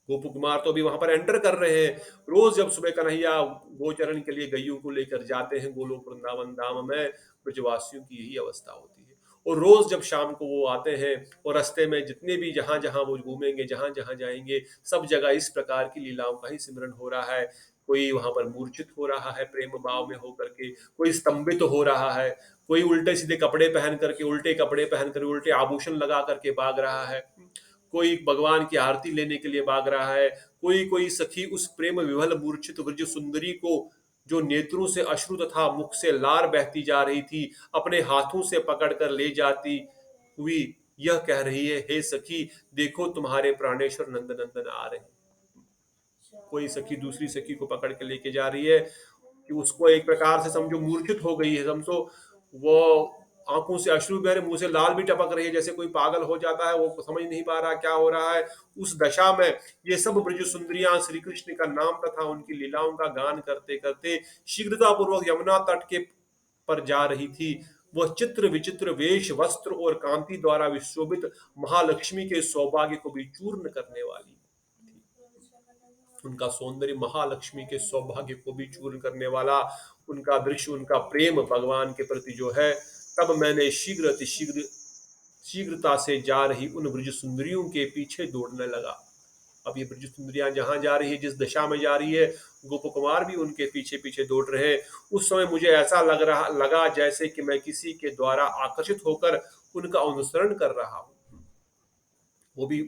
गोप कुमार तो भी वहां पर एंटर कर रहे हैं। रोज जब सुबह कन्हैया गोचरण के लिए गैयों को लेकर जाते हैं गोलोक वृंदावन धाम में, ब्रजवासियों की यही अवस्था होती है। और रोज जब शाम को वो आते हैं और रास्ते में जितने भी जहां जहां वो घूमेंगे, जहां जहां जाएंगे, सब जगह इस प्रकार की लीलाओं का ही सिमरन हो रहा है। कोई वहां पर मूर्छित हो रहा है प्रेम भाव में होकर के, कोई स्तंभित हो रहा है, कोई उल्टे सीधे कपड़े पहन करके, उल्टे कपड़े पहन कर, उल्टे आभूषण लगा करके भाग रहा है, कोई भगवान की आरती लेने के लिए भाग रहा है, कोई कोई सखी उस प्रेम विवल मूर्छित ब्रज सुंदरी को, जो नेत्रों से अश्रु तथा मुख से लार बहती जा रही थी, अपने हाथों से पकड़कर ले जाती हुई यह कह रही है, हे सखी देखो तुम्हारे प्राणेश्वर नंद नंदन आ रहे हैं। कोई सखी दूसरी सखी को पकड़ के लेके जा रही है कि उसको एक प्रकार से समझो मूर्छित हो गई है, समझो वो आंखों से अश्रु बह रहे, मुंह से लाल भी टपक रही है, जैसे कोई पागल हो जाता है, वो समझ नहीं पा रहा क्या हो रहा है। उस दशा में ये सब ब्रज सुंदरियां श्री कृष्ण का नाम तथा उनकी लीलाओं का गान करते करते शीघ्रता पूर्वक यमुना तट के पर जा रही थी। वह चित्र विचित्र वेश वस्त्र और कांति द्वारा विशोभित महालक्ष्मी के सौभाग्य को भी चूर्ण करने वाली, उनका सौंदर्य महालक्ष्मी के सौभाग्य को भी चूर्ण करने वाला उनका दृश्य, उनका प्रेम भगवान के प्रति जो है। तब मैंने शीघ्रता से जा रही उन ब्रज सुंदरियों के पीछे दौड़ने लगा। अब ये ब्रज सुंदरियां जहां जा रही है, जिस दिशा में जा रही है, गोप कुमार भी उनके पीछे पीछे दौड़ रहे हैं। उस समय मुझे ऐसा लगा जैसे कि मैं किसी के द्वारा आकर्षित होकर उनका अनुसरण कर रहा हूं। वो भी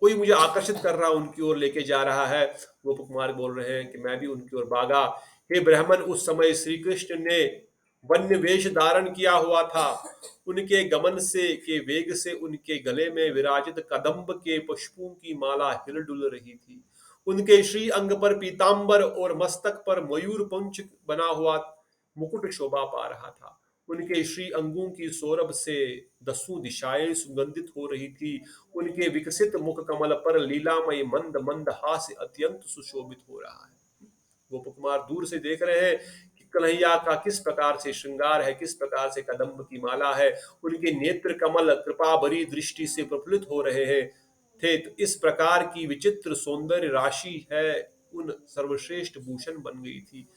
कोई मुझे आकर्षित कर रहा, उनकी ओर लेके जा रहा है। गोप कुमार बोल रहे हैं कि मैं भी उनकी ओर भागा। हे ब्राह्मण, उस समय श्री कृष्ण ने वन्य वेश धारण किया हुआ था। उनके गमन से के वेग से उनके गले में विराजित कदम्ब के पुष्पों की माला हिल डुल रही थी। उनके श्री अंग पर पीतांबर और मस्तक पर मयूर पुंछ बना हुआ मुकुट शोभा पा रहा था। उनके श्री अंगों की सौरभ से दसों दिशाएं सुगंधित हो रही थी। उनके विकसित मुख कमल पर लीलामय मंद मंद हास्य अत्यंत सुशोभित हो रहा है। गोप कुमार दूर से देख रहे हैं कि कन्हैया का किस प्रकार से श्रृंगार है, किस प्रकार से कदम्ब की माला है। उनके नेत्र कमल कृपा भरी दृष्टि से प्रफुल्लित हो रहे हैं थे। तो इस प्रकार की विचित्र सौंदर्य राशि है उन सर्वश्रेष्ठ भूषण बन गई थी।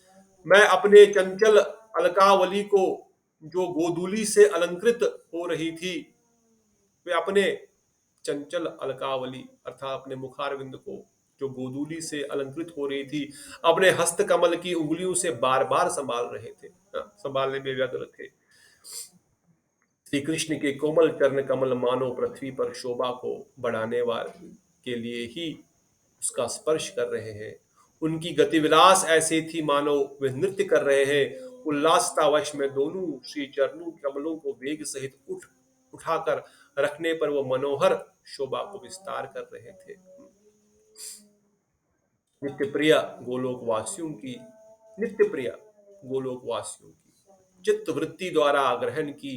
मैं अपने चंचल अलकावली को, जो गोधूली से अलंकृत हो रही थी, वे अपने चंचल अलकावली अर्थात अपने मुखारविंद को, जो गोधूली से अलंकृत हो रही थी, अपने हस्त कमल की उंगलियों से बार बार संभाल रहे थे, संभालने में व्यग्र थे। श्री कृष्ण के कोमल चरण कमल मानो पृथ्वी पर शोभा को बढ़ाने वाले के लिए ही उसका स्पर्श कर रहे हैं। उनकी गतिविलास ऐसी थी मानो वे नृत्य कर रहे हैं। उल्लासतावश में दोनों श्री चरणों कमलों को वेग सहित उठाकर रखने पर वो मनोहर शोभा को विस्तार कर रहे थे। नित्य प्रिय गोलोक वासियों की नित्य प्रिय गोलोकवासियों की चित्त वृत्ति द्वारा ग्रहण की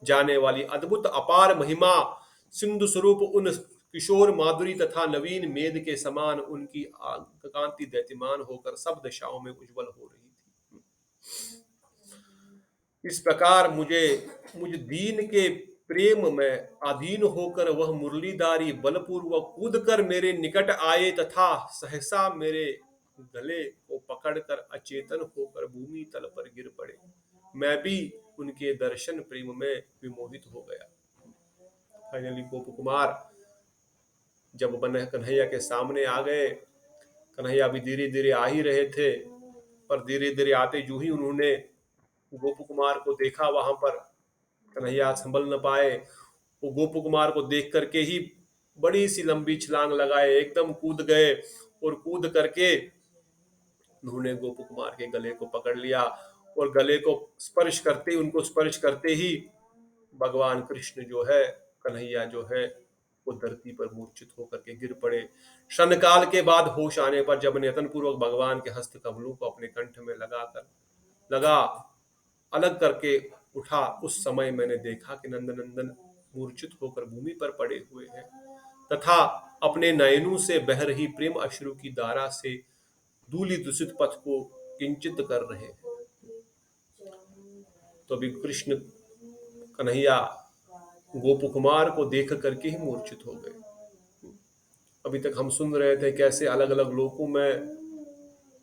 जाने वाली अद्भुत अपार महिमा सिंधु स्वरूप उन किशोर माधुरी तथा नवीन मेद के समान उनकी कांति दैत्यमान होकर सब दिशाओं में उज्जवल हो रही थी। इस प्रकार मुझ दीन के प्रेम में अधीन होकर वह मुरलीधारी बलपूर्वक कूदकर मेरे निकट आए तथा सहसा मेरे गले को पकड़कर अचेतन होकर भूमि तल पर गिर पड़े। मैं भी उनके दर्शन प्रेम में विमोहित हो गया। फाइनली गोप कुमार जब कन्हैया के सामने आ गए, कन्हैया भी धीरे धीरे आ ही रहे थे, पर धीरे धीरे आते जो ही उन्होंने गोप कुमार को देखा, वहां पर कन्हैया संभल न पाए। वो गोप कुमार को देख करके ही बड़ी सी लंबी छलांग लगाए, एकदम कूद गए और कूद करके उन्होंने गोप कुमार के गले को पकड़ लिया और गले को उनको स्पर्श करते ही भगवान कृष्ण जो है, कन्हैया जो है, वो धरती पर मूर्छित होकर के गिर पड़े। क्षण काल के बाद होश आने पर जब नेतन पूर्वक भगवान के हस्त कमलों को अपने कंठ में अलग करके उठा, उस समय मैंने देखा कि नंदनंदन मूर्छित होकर भूमि पर पड़े हुए हैं तथा अपने नयनों से बह रही प्रेम अश्रु की धारा से धूलि दूषित पथ को किंचित कर रहे हैं। तो अभी कृष्ण कन्हैया गोप कुमार को देख करके ही मूर्छित हो गए। अभी तक हम सुन रहे थे कैसे अलग अलग लोकों में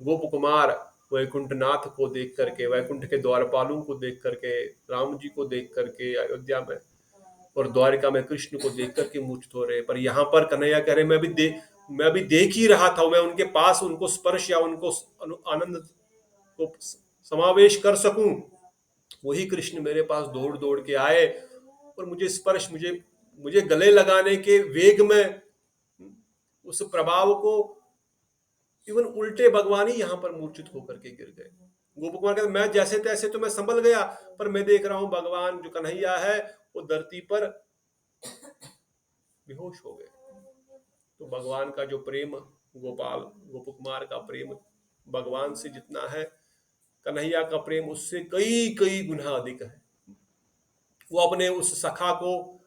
गोप कुमार वैकुंठनाथ को देख करके, वैकुंठ के द्वारपालों को देख करके, राम जी को देख करके अयोध्या में और द्वारिका में कृष्ण को देख करके मूर्छित हो रहे। पर यहाँ पर कन्हैया कह रहे मैं भी देख ही रहा था, मैं उनके पास उनको स्पर्श या उनको आनंद को समावेश कर सकूं, वही कृष्ण मेरे पास दौड़ दौड़ के आए और मुझे गले लगाने के वेग में उस प्रभाव को इवन उल्टे भगवान ही यहाँ पर मूर्छित होकर के गिर गए। गोप कुमार कहते मैं जैसे तैसे तो मैं संभल गया, पर मैं देख रहा हूं भगवान जो कन्हैया है वो धरती पर बेहोश हो गए। तो भगवान का जो प्रेम, गोप कुमार का प्रेम भगवान से जितना है, कन्हैया का प्रेम उससे कई गुना अधिक है। वो अपने उस सखा को,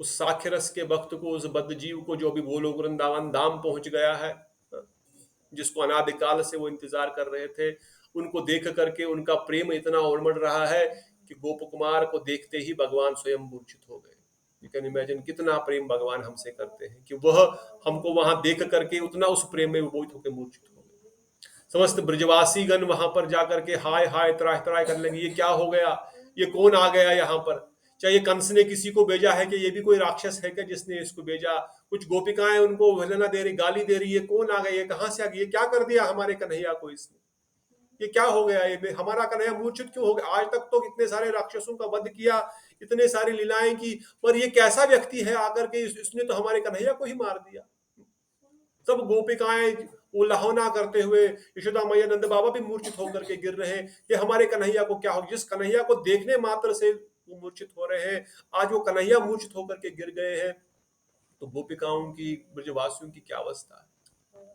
उस साख्य रस के भक्त को, उस बद्ध जीव को जो अभी गोलोक वृंदावन धाम पहुंच गया है, जिसको अनादिकाल से वो इंतजार कर रहे थे, उनको देख करके उनका प्रेम इतना उमड़ रहा है कि गोप कुमार को देखते ही भगवान स्वयं मूर्छित हो गए। यू कैन इमेजिन कितना प्रेम भगवान हमसे करते हैं कि वह हमको वहां देख करके उतना उस प्रेम में विभोरित होकर मूर्छित हो गए। समस्त ब्रजवासी गण वहां पर जाकर के हाय हाय त्राह त्राह करने लगे, ये क्या हो गया, ये कौन आ गया यहाँ पर? चाहे कंस ने किसी को भेजा है कि ये भी कोई राक्षस है क्या जिसने इसको भेजा? कुछ गोपिकाएं उनको भजना दे रही, गाली दे रही, ये कौन आ गया, ये कहां से आ गया, ये क्या कर दिया हमारे कन्हैया को इसने, ये क्या हो गया, ये हमारा कन्हैया मूर्छित क्यों हो गया? आज तक तो इतने सारे राक्षसों का वध किया, इतने सारी लीलाएं की, पर ये कैसा व्यक्ति है आकर के इसने तो हमारे कन्हैया को ही मार दिया। सब गोपिकाएं उल्लाहना करते हुए, यशोदा मैया नंद बाबा भी मूर्छित होकर के गिर रहे हैं कि हमारे कन्हैया को क्या हो, जिस कन्हैया को देखने मात्र से वो मूर्छित हो रहे हैं, आज वो कन्हैया मूर्छित होकर के गिर गए हैं। तो गोपिकाओं की, ब्रजवासियों की क्या अवस्था है?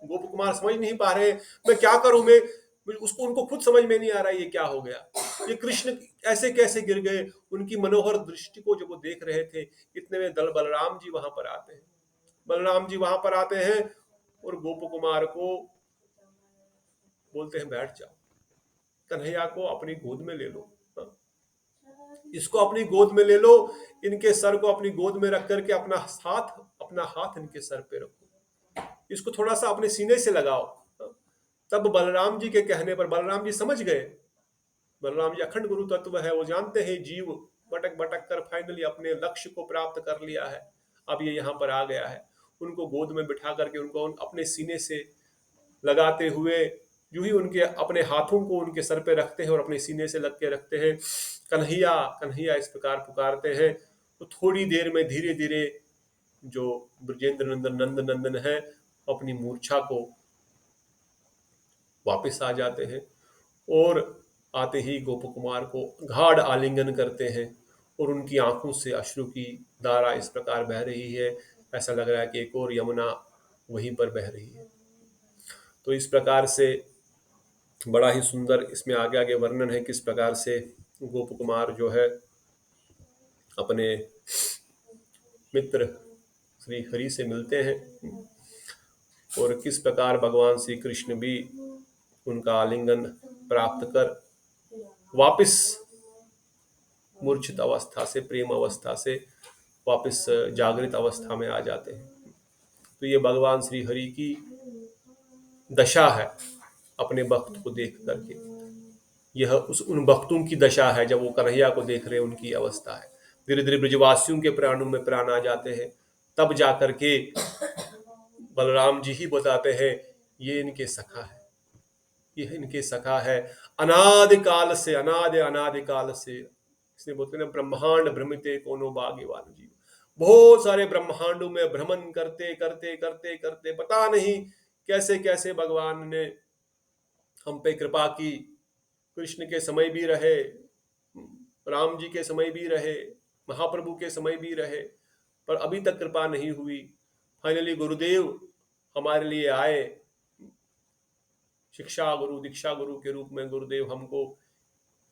गोप कुमार समझ नहीं पा रहे, मैं क्या करूं, मैं उसको, उनको खुद समझ में नहीं आ रहा है ये क्या हो गया, ये कृष्ण ऐसे कैसे गिर गए। उनकी मनोहर दृष्टि को जब वो देख रहे थे, इतने में बलराम जी वहां पर आते हैं। बलराम जी वहां पर आते हैं और गोप कुमार को बोलते हैं बैठ जाओ, कन्हैया को अपनी गोद में ले लो, इसको अपनी गोद में ले लो, इनके सर को अपनी गोद में रख करके अपना हाथ इनके सर पे रखो, इसको थोड़ा सा अपने सीने से लगाओ। तब बलराम जी के कहने पर बलराम जी समझ गए, बलराम जी अखंड गुरु तत्व है, वो जानते हैं जीव भटक भटक कर फाइनली अपने लक्ष्य को प्राप्त कर लिया है, अब ये यहाँ पर आ गया है। उनको गोद में बिठा करके उनको अपने सीने से लगाते हुए यूं ही उनके अपने हाथों को उनके सर पे रखते हैं और अपने सीने से लग के रखते हैं। कन्हैया कन्हैया इस प्रकार पुकारते हैं। तो थोड़ी देर में धीरे धीरे जो ब्रजेंद्र नंदन नंद नंदन है अपनी मूर्छा को वापस आ जाते हैं और आते ही गोप कुमार को गाढ़ आलिंगन करते हैं और उनकी आंखों से अश्रु की धारा इस प्रकार बह रही है, ऐसा लग रहा है कि एक और यमुना वहीं पर बह रही है। तो इस प्रकार से बड़ा ही सुंदर इसमें आगे आगे वर्णन है किस प्रकार से गोप कुमार जो है अपने मित्र श्री हरि से मिलते हैं और किस प्रकार भगवान श्री कृष्ण भी उनका आलिंगन प्राप्त कर वापस मूर्छित अवस्था से, प्रेम अवस्था से वापस जागृत अवस्था में आ जाते हैं। तो ये भगवान श्री हरि की दशा है अपने भक्त को देख करके। यह उन भक्तों की दशा है जब वो कन्हैया को देख रहे हैं, उनकी अवस्था है। धीरे धीरे ब्रजवासियों के प्राणों में प्राण आ जाते हैं, तब जाकर के बलराम जी ही बताते हैं ये इनके सखा है, यह इनके सखा है। अनादिकाल से, अनादिकाल से, इसलिए बोलते हैं ब्रह्मांड भ्रमिते कोनो भाग्यवान जीव। बहुत सारे ब्रह्मांडों में भ्रमण करते करते करते करते पता नहीं कैसे कैसे भगवान ने हम पे कृपा की। कृष्ण के समय भी रहे, राम जी के समय भी रहे, महाप्रभु के समय भी रहे, पर अभी तक कृपा नहीं हुई। फाइनली गुरुदेव हमारे लिए आए, शिक्षा गुरु, दीक्षा गुरु के रूप में गुरुदेव हमको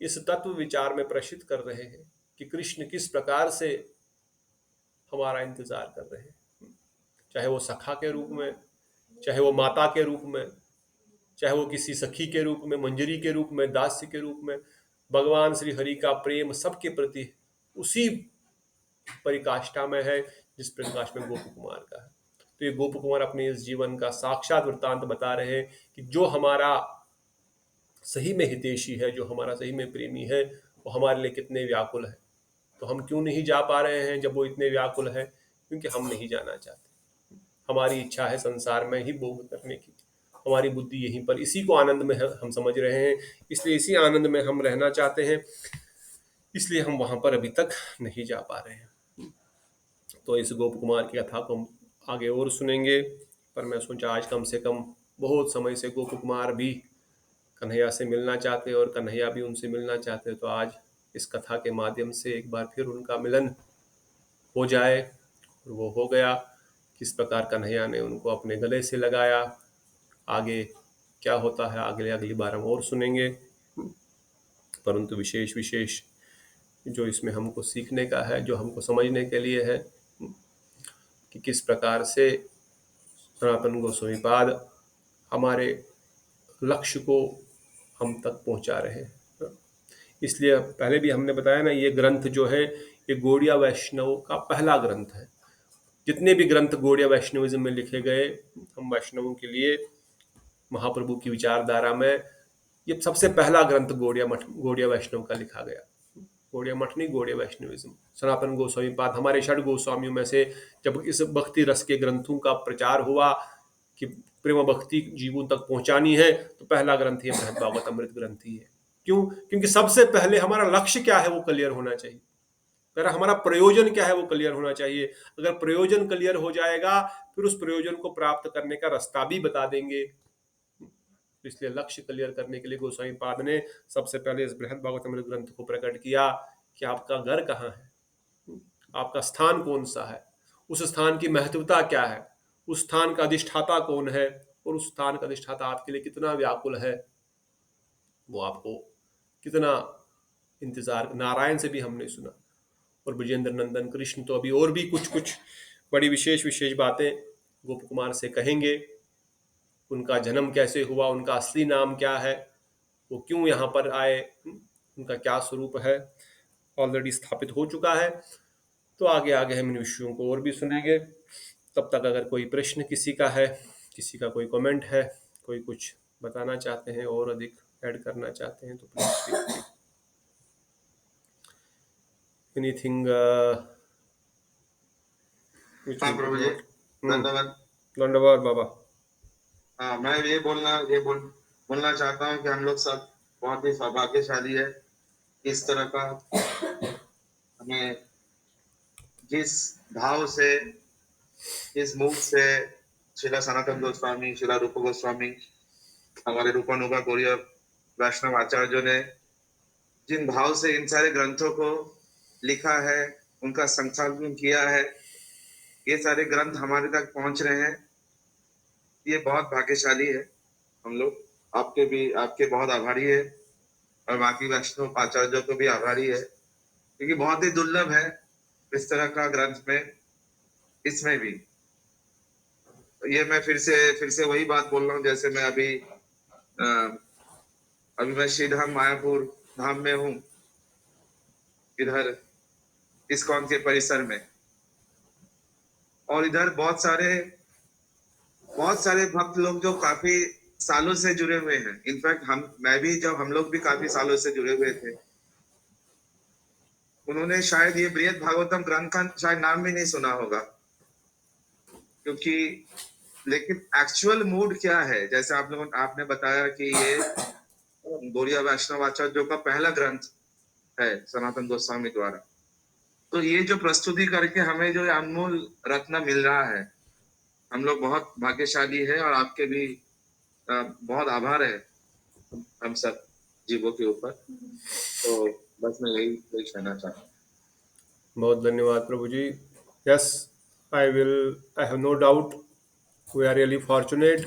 इस तत्व विचार में प्रशिक्षित कर रहे हैं कि कृष्ण किस प्रकार से हमारा इंतजार कर रहे हैं। चाहे वो सखा के रूप में, चाहे वो माता के रूप में, चाहे वो किसी सखी के रूप में, मंजरी के रूप में, दास्य के रूप में, भगवान श्री हरि का प्रेम सबके प्रति उसी परिकाष्ठा में है जिस प्रकाश में गोप कुमार का है। तो ये गोप कुमार अपने इस जीवन का साक्षात वृत्तांत बता रहे हैं कि जो हमारा सही में हितैषी है, जो हमारा सही में प्रेमी है, वो हमारे लिए कितने व्याकुल है। तो हम क्यों नहीं जा पा रहे हैं जब वो इतने व्याकुल है? क्योंकि हम नहीं जाना चाहते। हमारी इच्छा है संसार में ही भोग करने की, हमारी बुद्धि यहीं पर, इसी को आनंद में हम समझ रहे हैं, इसलिए इसी आनंद में हम रहना चाहते हैं, इसलिए हम वहां पर अभी तक नहीं जा पा रहे हैं। तो इस गोप कुमार की कथा को हम आगे और सुनेंगे, पर मैं सोचा आज कम से कम, बहुत समय से गोप कुमार भी कन्हैया से मिलना चाहते और कन्हैया भी उनसे मिलना चाहते, तो आज इस कथा के माध्यम से एक बार फिर उनका मिलन हो जाए। और वो हो गया। किस प्रकार कन्हैया ने उनको अपने गले से लगाया, आगे क्या होता है अगली बार हम और सुनेंगे। परंतु विशेष विशेष जो इसमें हमको सीखने का है, जो हमको समझने के लिए है कि किस प्रकार से सनातन गोस्वामी पाद हमारे लक्ष्य को हम तक पहुंचा रहे हैं। इसलिए पहले भी हमने बताया ना, ये ग्रंथ जो है ये गौड़िया वैष्णव का पहला ग्रंथ है। जितने भी ग्रंथ गौड़िया वैष्णविज्म में लिखे गए, हम वैष्णवों के लिए महाप्रभु की विचारधारा में ये सबसे पहला ग्रंथ गौड़िया वैष्णव का लिखा गया। गौड़िया मठ नहीं, गौड़िया वैष्णविज्म। सनातन गोस्वामी पाद हमारे षड गोस्वामियों में से जब इस भक्ति रस के ग्रंथों का प्रचार हुआ कि प्रेम भक्ति जीवों तक पहुंचानी है, तो पहला ग्रंथ ये बृहद भागवत अमृत ग्रंथ ही है। क्यों? क्योंकि सबसे पहले हमारा लक्ष्य क्या है वो क्लियर होना चाहिए, फिर हमारा प्रयोजन क्या है वो क्लियर होना चाहिए। अगर प्रयोजन क्लियर हो जाएगा, फिर उस प्रयोजन को प्राप्त करने का रास्ता भी बता देंगे। इसलिए लक्ष्य क्लियर करने के लिए गोस्वामी पाद ने सबसे पहले इस बृहद भागवत अमृत ग्रंथ को प्रकट किया कि आपका घर कहाँ है, आपका स्थान कौन सा है, उस स्थान की महत्वता क्या है, उस स्थान का अधिष्ठाता कौन है, और उस स्थान का अधिष्ठाता आपके लिए कितना व्याकुल है, वो आपको कितना इंतजार। नारायण से भी हमने सुना, और ब्रजेंद्र नंदन कृष्ण तो अभी और भी कुछ कुछ बड़ी विशेष विशेष बातें गोप कुमार से कहेंगे। उनका जन्म कैसे हुआ, उनका असली नाम क्या है, वो क्यों यहाँ पर आए, उनका क्या स्वरूप है, ऑलरेडी स्थापित हो चुका है। तो आगे आगे हम इन विषयों को और भी सुनेंगे। तब तक अगर कोई प्रश्न किसी का है, किसी का कोई कमेंट है, कोई कुछ बताना चाहते हैं और अधिक ऐड करना चाहते हैं, तो प्लीज एनीथिंग। हाँ प्रभु जी, धन्यवाद। धन्यवाद बाबा। हाँ, मैं ये बोलना चाहता हूँ कि हम लोग सब बहुत ही सौभाग्यशाली है। इस तरह का हमें जिस भाव से, इस मूड से शिला सनातन गोस्वामी, शिला रूप गोस्वामी, हमारे रूपानुगा गौड़िया वैष्णव आचार्यों ने जिन भाव से इन सारे ग्रंथों को लिखा है, उनका संचालन किया है, ये सारे ग्रंथ हमारे तक पहुंच रहे हैं, ये बहुत भाग्यशाली है हम लोग। आपके बहुत आभारी है और बाकी वैष्णव आचार्यों को भी आभारी है, क्योंकि बहुत ही दुर्लभ है इस तरह का ग्रंथ में, इसमें भी। ये मैं फिर से वही बात बोल रहा हूँ, जैसे मैं अभी मैं श्रीधाम मायापुर धाम में हूँ, इधर इस्कॉन के परिसर में, और इधर बहुत सारे भक्त लोग जो काफी सालों से जुड़े हुए हैं। इनफैक्ट हम लोग भी काफी सालों से जुड़े हुए थे। उन्होंने शायद ये बृहद भागवतम ग्रंथ का शायद नाम भी नहीं सुना होगा, क्योंकि लेकिन एक्चुअल मूड क्या है, जैसे आपने बताया कि ये गौड़िया वैष्णव आचार्यों का पहला ग्रंथ है सनातन गोस्वामी द्वारा। तो ये जो प्रस्तुति करके हमें जो अनमोल रत्न मिल रहा है, हम लोग बहुत भाग्यशाली है, और आपके भी बहुत आभार है हम सब जीवों के ऊपर। तो बस मैं यही कहना चाहता हूँ। बहुत धन्यवाद प्रभु जी। Yes, I have no doubt, we are really fortunate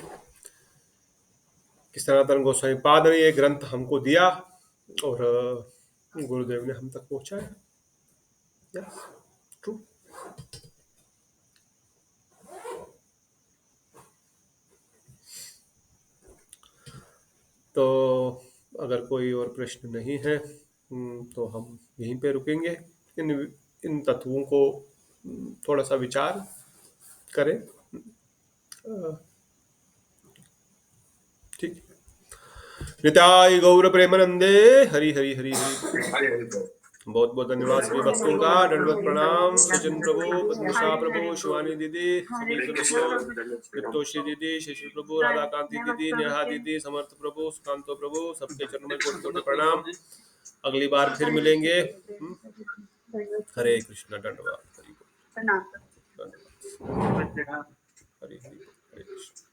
कि सनातन गोस्वामी पाद ने ये ग्रंथ हमको दिया और गुरुदेव ने हम तक पहुंचाया। Yes, true. तो अगर कोई और प्रश्न नहीं है तो हम यहीं पे रुकेंगे। इन तत्वों को थोड़ा सा विचार करें। ठीक। निताय गौर प्रेमानंदे, हरि हरि हरि हरि। बहुत बहुत धन्यवाद सभी भक्तों का, दंडवत प्रणाम। सचिन प्रभु, पद्मशा प्रभु, शिवानी दीदी, सुनील प्रभु, नित्योश्री दीदी, शशि प्रभु, राधा कांति दीदी, नेहा दीदी, समर्थ प्रभु, सुकांतो प्रभु, सबके चरणों में कोटि कोटि प्रणाम। अगली बार फिर मिलेंगे। हरे कृष्णा, दंडवाद, हरि बोल, हरि हरि हरे कृष्ण।